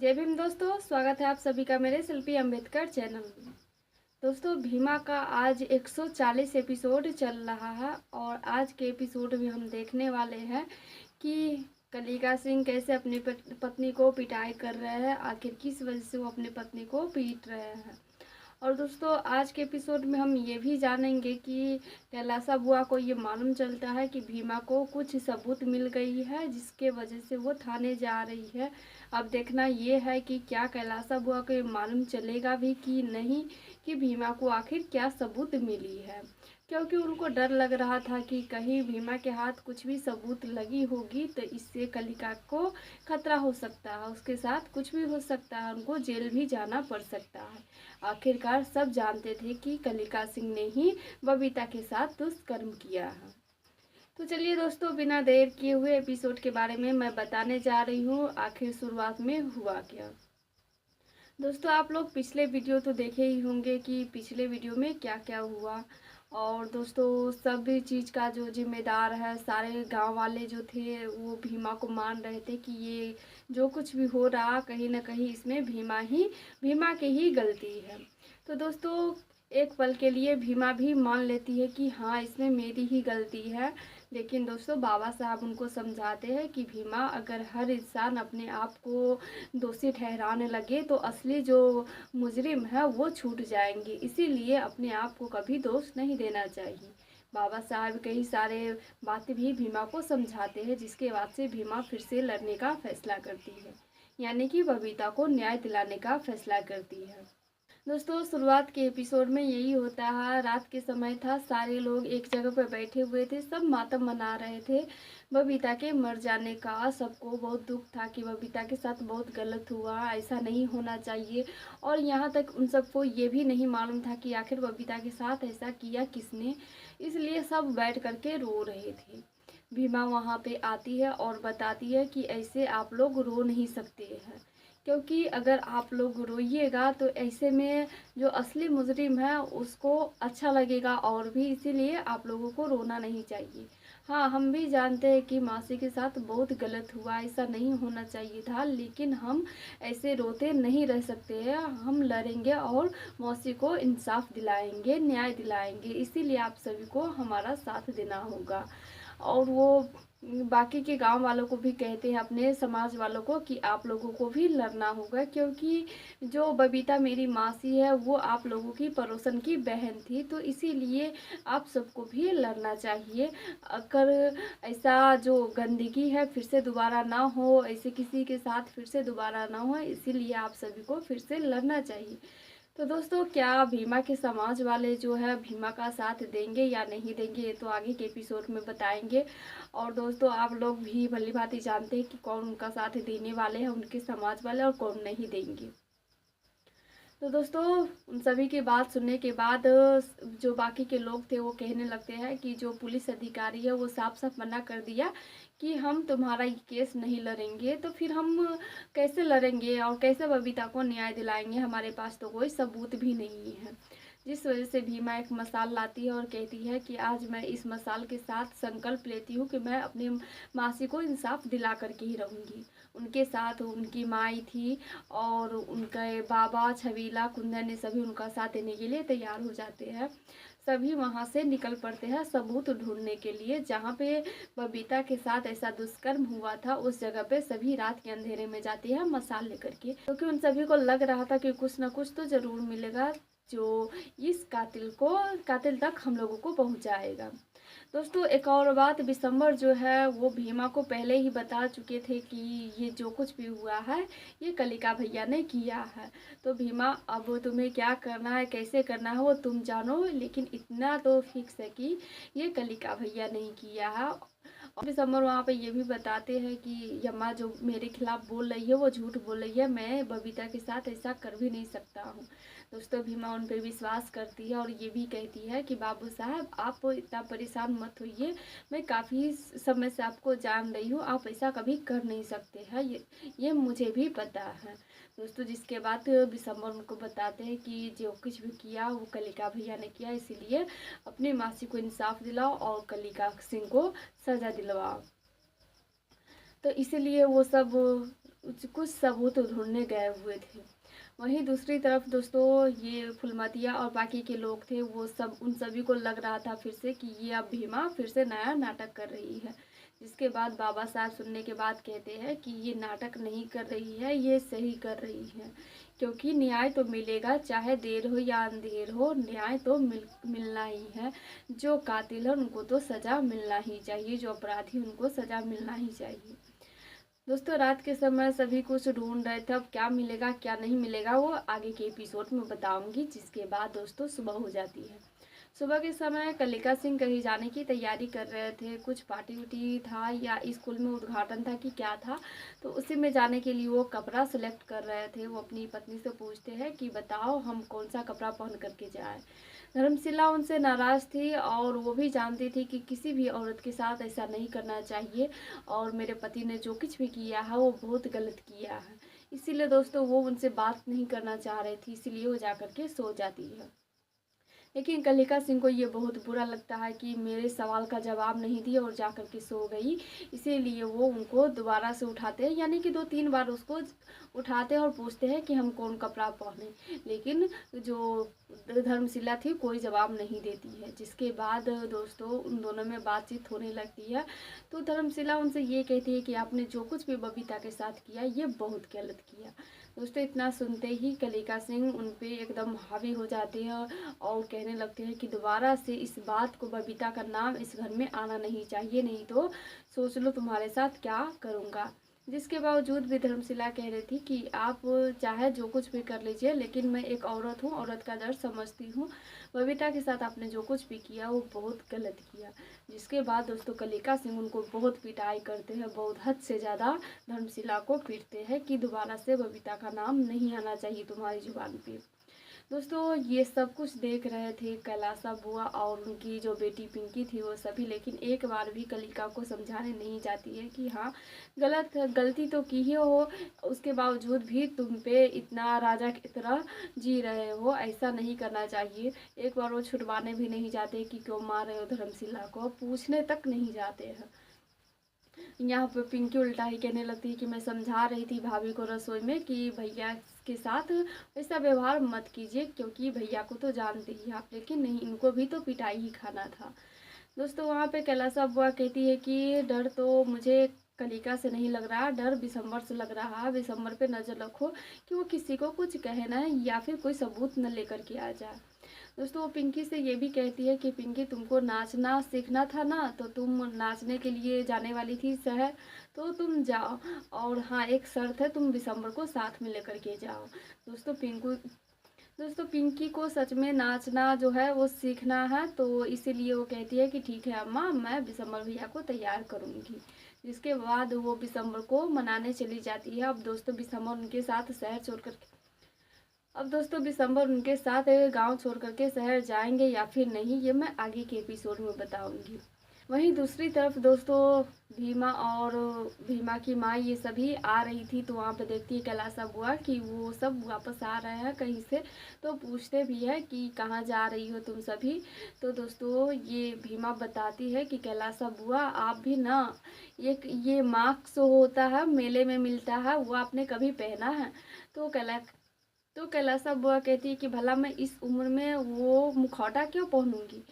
जय भीम दोस्तों, स्वागत है आप सभी का मेरे शिल्पी अंबेडकर चैनल में। दोस्तों, भीमा का आज 140 एपिसोड चल रहा है और आज के एपिसोड में हम देखने वाले हैं कि कलिका सिंह कैसे अपनी पत्नी को पिटाई कर रहे हैं। आखिर किस वजह से वो अपनी पत्नी को पीट रहे हैं। और दोस्तों, आज के एपिसोड में हम ये भी जानेंगे कि कैलासा बुआ को ये मालूम चलता है कि भीमा को कुछ सबूत मिल गई है जिसके वजह से वो थाने जा रही है। अब देखना ये है कि क्या कैलासा बुआ को ये मालूम चलेगा भी कि नहीं कि भीमा को आखिर क्या सबूत मिली है, क्योंकि उनको डर लग रहा था कि कहीं भीमा के हाथ कुछ भी सबूत लगी होगी तो इससे कलिका को खतरा हो सकता है, उसके साथ कुछ भी हो सकता है, उनको जेल भी जाना पड़ सकता है। आखिरकार सब जानते थे कि कलिका सिंह ने ही बबीता के साथ दुष्कर्म किया है। तो चलिए दोस्तों, बिना देर किए हुए एपिसोड के बारे में मैं बताने जा रही हूँ आखिर शुरुआत में हुआ क्या। दोस्तों, आप लोग पिछले वीडियो तो देखे ही होंगे कि पिछले वीडियो में क्या क्या हुआ। और दोस्तों, सब चीज़ का जो जिम्मेदार है, सारे गांव वाले जो थे वो भीमा को मान रहे थे कि ये जो कुछ भी हो रहा कहीं ना कहीं इसमें भीमा की ही गलती है। तो दोस्तों, एक पल के लिए भीमा भी मान लेती है कि हाँ, इसमें मेरी ही गलती है। लेकिन दोस्तों, बाबा साहब उनको समझाते हैं कि भीमा, अगर हर इंसान अपने आप को दोषी ठहराने लगे तो असली जो मुजरिम है वो छूट जाएंगे, इसीलिए अपने आप को कभी दोष नहीं देना चाहिए। बाबा साहब कई सारे बातें भी भीमा को समझाते हैं, जिसके बाद से भीमा फिर से लड़ने का फैसला करती है, यानी कि बबीता को न्याय दिलाने का फैसला करती है। दोस्तों, शुरुआत के एपिसोड में यही होता है। रात के समय था, सारे लोग एक जगह पर बैठे हुए थे, सब मातम मना रहे थे बबीता के मर जाने का। सबको बहुत दुख था कि बबीता के साथ बहुत गलत हुआ, ऐसा नहीं होना चाहिए। और यहाँ तक उन सबको ये भी नहीं मालूम था कि आखिर बबीता के साथ ऐसा किया किसने, इसलिए सब बैठ करके रो रहे थे। भीमा वहाँ पे आती है और बताती है कि ऐसे आप लोग रो नहीं सकते हैं, क्योंकि अगर आप लोग रोइएगा तो ऐसे में जो असली मुजरिम है उसको अच्छा लगेगा और भी, इसीलिए आप लोगों को रोना नहीं चाहिए। हाँ, हम भी जानते हैं कि मौसी के साथ बहुत गलत हुआ, ऐसा नहीं होना चाहिए था, लेकिन हम ऐसे रोते नहीं रह सकते हैं। हम लड़ेंगे और मौसी को इंसाफ दिलाएंगे, न्याय दिलाएंगे, इसीलिए आप सभी को हमारा साथ देना होगा। और वो बाकी के गांव वालों को भी कहते हैं, अपने समाज वालों को, कि आप लोगों को भी लड़ना होगा, क्योंकि जो बबीता मेरी मासी है वो आप लोगों की पड़ोसन की बहन थी, तो इसीलिए आप सबको भी लड़ना चाहिए। अगर ऐसा जो गंदगी है फिर से दोबारा ना हो, ऐसे किसी के साथ फिर से दोबारा ना हो, इसीलिए आप सभी को फिर से लड़ना चाहिए। तो दोस्तों, क्या भीमा के समाज वाले जो है भीमा का साथ देंगे या नहीं देंगे, ये तो आगे के एपिसोड में बताएंगे। और दोस्तों, आप लोग भी भली भांति जानते हैं कि कौन उनका साथ देने वाले हैं, उनके समाज वाले, और कौन नहीं देंगे। तो दोस्तों, उन सभी की बात सुनने के बाद जो बाकी के लोग थे वो कहने लगते हैं कि जो पुलिस अधिकारी है वो साफ साफ मना कर दिया कि हम तुम्हारा ये केस नहीं लड़ेंगे, तो फिर हम कैसे लड़ेंगे और कैसे बबीता को न्याय दिलाएंगे, हमारे पास तो कोई सबूत भी नहीं है। जिस वजह से भीमा एक मसाल लाती है और कहती है कि आज मैं इस मसाल के साथ संकल्प लेती हूँ कि मैं अपनी मासी को इंसाफ दिला करके ही रहूँगी। उनके साथ उनकी माई थी और उनके बाबा छबीला कुंदन ने सभी उनका साथ देने के लिए तैयार हो जाते हैं। सभी वहाँ से निकल पड़ते हैं सबूत ढूंढने के लिए। जहाँ पे बबीता के साथ ऐसा दुष्कर्म हुआ था उस जगह पे सभी रात के अंधेरे में जाते हैं मसाल लेकर के, क्योंकि उन सभी को लग रहा था कि कुछ ना कुछ तो जरूर मिलेगा जो इस कातिल तक हम लोगों को पहुंचाएगा। दोस्तों, एक और बात, बिशंबर जो है वो भीमा को पहले ही बता चुके थे कि ये जो कुछ भी हुआ है ये कलिका भैया ने किया है। तो भीमा, अब तुम्हें क्या करना है, कैसे करना है वो तुम जानो, लेकिन इतना तो फिक्स है कि ये कलिका भैया नहीं किया है। और बिशंबर वहाँ पे ये भी बताते हैं कि यम्मा जो मेरे खिलाफ बोल रही है वो झूठ बोल रही है, मैं बबीता के साथ ऐसा कर भी नहीं सकता हूँ। दोस्तों, भीमा उन पर विश्वास करती है और ये भी कहती है कि बाबू साहब, आप इतना परेशान मत होइए, मैं काफ़ी समय से आपको जान रही हूँ, आप ऐसा कभी कर नहीं सकते हैं, ये मुझे भी पता है। दोस्तों, जिसके बाद बिशंबर उनको बताते हैं कि जो कुछ भी किया वो कलिका भैया ने किया, इसीलिए अपनी मासी को इंसाफ दिलाओ और कलिका सिंह को सजा दिलवाओ। तो इसीलिए वो सब कुछ सबूत ढूंढने गए हुए थे। वहीं दूसरी तरफ दोस्तों ये फुलमतिया और बाकी के लोग थे, वो सब उन सभी को लग रहा था फिर से कि ये अब भीमा फिर से नया नाटक कर रही है। जिसके बाद बाबा साहब सुनने के बाद कहते हैं कि ये नाटक नहीं कर रही है, ये सही कर रही है, क्योंकि न्याय तो मिलेगा, चाहे देर हो या अंधेर हो, न्याय तो मिलना ही है। जो कातिल है उनको तो सज़ा मिलना ही चाहिए, जो अपराधी उनको सज़ा मिलना ही चाहिए। दोस्तों रात के समय सभी कुछ ढूंढ रहे थे, अब क्या मिलेगा क्या नहीं मिलेगा वो आगे के एपिसोड में बताऊंगी। जिसके बाद दोस्तों सुबह हो जाती है। सुबह के समय कलिका सिंह कहीं जाने की तैयारी कर रहे थे, कुछ पार्टी उटी था या स्कूल में उद्घाटन था कि क्या था, तो उसी में जाने के लिए वो कपड़ा सेलेक्ट कर रहे थे। वो अपनी पत्नी से पूछते हैं कि बताओ हम कौन सा कपड़ा पहन करके जाए। धर्मशिला उनसे नाराज़ थी और वो भी जानती थी कि किसी भी औरत के साथ ऐसा नहीं करना चाहिए, और मेरे पति ने जो कुछ भी किया है वो बहुत गलत किया है। इसीलिए दोस्तों वो उनसे बात नहीं करना चाह रही थी, इसीलिए वो जा कर के सो जाती है। लेकिन कलिका सिंह को ये बहुत बुरा लगता है कि मेरे सवाल का जवाब नहीं दिया और जा कर के सो गई। इसीलिए वो उनको दोबारा से उठाते हैं, यानी कि 2-3 बार उसको उठाते हैं और पूछते हैं कि हम कौन कपड़ा पहने। लेकिन जो धर्मशिला थी कोई जवाब नहीं देती है। जिसके बाद दोस्तों उन दोनों में बातचीत होने लगती है। तो धर्मशिला उनसे ये कहती है कि आपने जो कुछ भी बबीता के साथ किया ये बहुत गलत किया। दोस्तों इतना सुनते ही कलिका सिंह उन पे एकदम हावी हो जाते हैं और कहने लगते हैं कि दोबारा से इस बात को, बबीता का नाम इस घर में आना नहीं चाहिए, नहीं तो सोच लो तुम्हारे साथ क्या करूँगा। जिसके बावजूद भी धर्मशिला कह रही थी कि आप चाहे जो कुछ भी कर लीजिए, लेकिन मैं एक औरत हूँ, औरत का दर्द समझती हूँ। बबीता के साथ आपने जो कुछ भी किया वो बहुत गलत किया। जिसके बाद दोस्तों कलिका सिंह उनको बहुत पिटाई करते हैं, बहुत हद से ज़्यादा धर्मशिला को पीटते हैं कि दोबारा से बबीता का नाम नहीं आना चाहिए तुम्हारी जुबान पे। दोस्तों ये सब कुछ देख रहे थे कैलासा बुआ और उनकी जो बेटी पिंकी थी वो सभी, लेकिन एक बार भी कलिका को समझाने नहीं जाती है कि हाँ गलती तो की ही हो, उसके बावजूद भी तुम पे इतना राजा की तरह जी रहे हो, ऐसा नहीं करना चाहिए। एक बार वो छुड़वाने भी नहीं जाते कि क्यों मार रहे हो धर्मशिला को, पूछने तक नहीं जाते हैं। यहाँ पे पिंकी उल्टा ही कहने लगती है कि मैं समझा रही थी भाभी को रसोई में कि भैया के साथ वैसा व्यवहार मत कीजिए, क्योंकि भैया को तो जानते ही आप, लेकिन नहीं, इनको भी तो पिटाई ही खाना था। दोस्तों वहाँ पे कैलासा बुआ कहती है कि डर तो मुझे कलिका से नहीं लग रहा, डर बिशंबर से लग रहा है। बिशंबर पे नज़र रखो कि वो किसी को कुछ कहे ना या फिर कोई सबूत न लेकर के आ जाए। दोस्तों वो पिंकी से ये भी कहती है कि पिंकी तुमको नाचना सीखना था ना, तो तुम नाचने के लिए जाने वाली थी शहर, तो तुम जाओ, और हाँ एक शर्त है, तुम दिसंबर को साथ में लेकर के जाओ। दोस्तों पिंकी को सच में नाचना जो है वो सीखना है, तो इसीलिए वो कहती है कि ठीक है अम्मा, मैं दिसंबर भैया को तैयार करूँगी। जिसके बाद वो दिसंबर को मनाने चली जाती है। अब दोस्तों दिसंबर उनके साथ शहर छोड़ कर अब दोस्तों दिसंबर उनके साथ गांव छोड़ करके शहर जाएंगे या फिर नहीं, ये मैं आगे के एपिसोड में बताऊंगी। वहीं दूसरी तरफ दोस्तों भीमा और भीमा की माँ ये सभी आ रही थी, तो वहाँ पे देखती है कैलासा बुआ कि वो सब वापस आ रहे हैं कहीं से, तो पूछते भी है कि कहाँ जा रही हो तुम सभी। तो दोस्तों ये भीमा बताती है कि कैलासा बुआ आप भी ना, एक ये मास्क होता है मेले में मिलता है, वो आपने कभी पहना है? तो कैलासा बुआ कहती है कि भला मैं इस उम्र में वो मुखौटा क्यों पहनूंगी।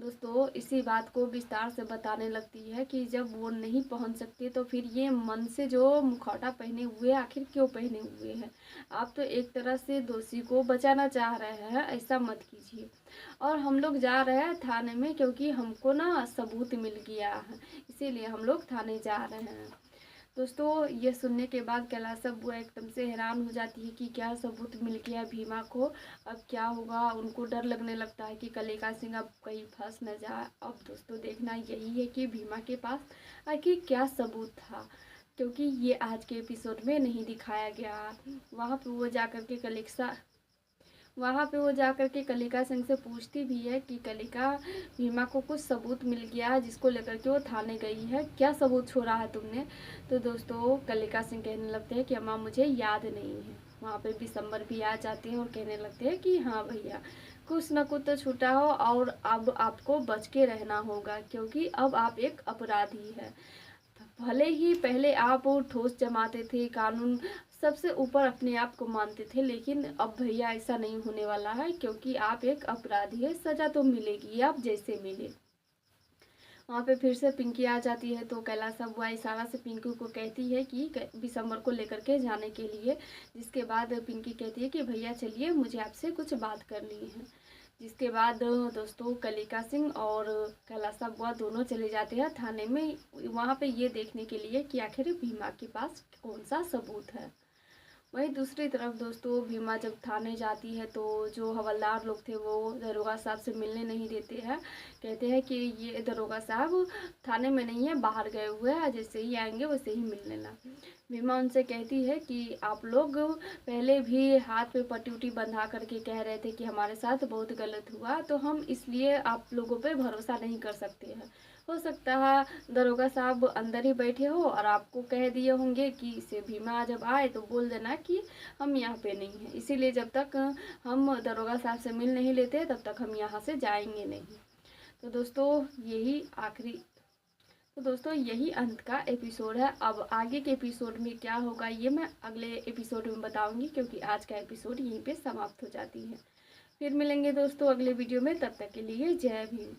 दोस्तों इसी बात को विस्तार से बताने लगती है कि जब वो नहीं पहन सकते तो फिर ये मन से जो मुखौटा पहने हुए आखिर क्यों पहने हुए हैं। आप तो एक तरह से दोषी को बचाना चाह रहे हैं, ऐसा मत कीजिए। और हम लोग जा रहे हैं थाने में, क्योंकि हमको ना सबूत मिल गया है, इसीलिए हम लोग थाने जा रहे हैं। दोस्तों ये सुनने के बाद कैलासा बुआ एकदम से हैरान हो जाती है कि क्या सबूत मिल गया भीमा को, अब क्या होगा। उनको डर लगने लगता है कि कलिका सिंह अब कहीं फंस न जाए। अब दोस्तों देखना यही है कि भीमा के पास आखिर क्या सबूत था, क्योंकि ये आज के एपिसोड में नहीं दिखाया गया। वहाँ पे वो जाकर के कलिका सिंह से पूछती भी है कि कलिका, भीमा को कुछ सबूत मिल गया है जिसको लेकर के वो थाने गई है, क्या सबूत छोड़ा है तुमने? तो दोस्तों कलिका सिंह कहने लगते हैं कि अम्मा मुझे याद नहीं है। वहाँ पे दिसंबर भी आ जाते हैं और कहने लगते हैं कि हाँ भैया कुछ न कुछ तो छूटा हो, और अब आपको बच के रहना होगा, क्योंकि अब आप एक अपराधी है। भले ही पहले आप ठोस जमाते थे, कानून सबसे ऊपर अपने आप को मानते थे, लेकिन अब भैया ऐसा नहीं होने वाला है, क्योंकि आप एक अपराधी है, सज़ा तो मिलेगी आप जैसे मिले। वहाँ पे फिर से पिंकी आ जाती है, तो कैलाश बुआ इशारा से पिंकी को कहती है कि दिसंबर को लेकर के जाने के लिए, जिसके बाद पिंकी कहती है कि भैया चलिए, मुझे आपसे कुछ बात करनी है। जिसके बाद दोस्तों कलिका सिंह और कैलाश बुआ दोनों चले जाते हैं थाने में, वहाँ पे ये देखने के लिए कि आखिर भीमा के पास कौन सा सबूत है। वहीं दूसरी तरफ दोस्तों भीमा जब थाने जाती है, तो जो हवलदार लोग थे वो दरोगा साहब से मिलने नहीं देते हैं, कहते हैं कि ये दरोगा साहब थाने में नहीं है, बाहर गए हुए हैं, जैसे ही आएंगे वैसे ही मिल लेना। भीमा उनसे कहती है कि आप लोग पहले भी हाथ पे पट्टी उट्टी बंधा करके कह रहे थे कि हमारे साथ बहुत गलत हुआ, तो हम इसलिए आप लोगों पे भरोसा नहीं कर सकते हैं। हो सकता है दरोगा साहब अंदर ही बैठे हो और आपको कह दिए होंगे कि इसे भीमा जब आए तो बोल देना कि हम यहाँ पे नहीं हैं, इसीलिए जब तक हम दरोगा साहब से मिल नहीं लेते तब तक हम यहाँ से जाएंगे नहीं। तो दोस्तों यही अंत का एपिसोड है। अब आगे के एपिसोड में क्या होगा ये मैं अगले एपिसोड में बताऊंगी, क्योंकि आज का एपिसोड यहीं पे समाप्त हो जाती है। फिर मिलेंगे दोस्तों अगले वीडियो में, तब तक के लिए जय भीम।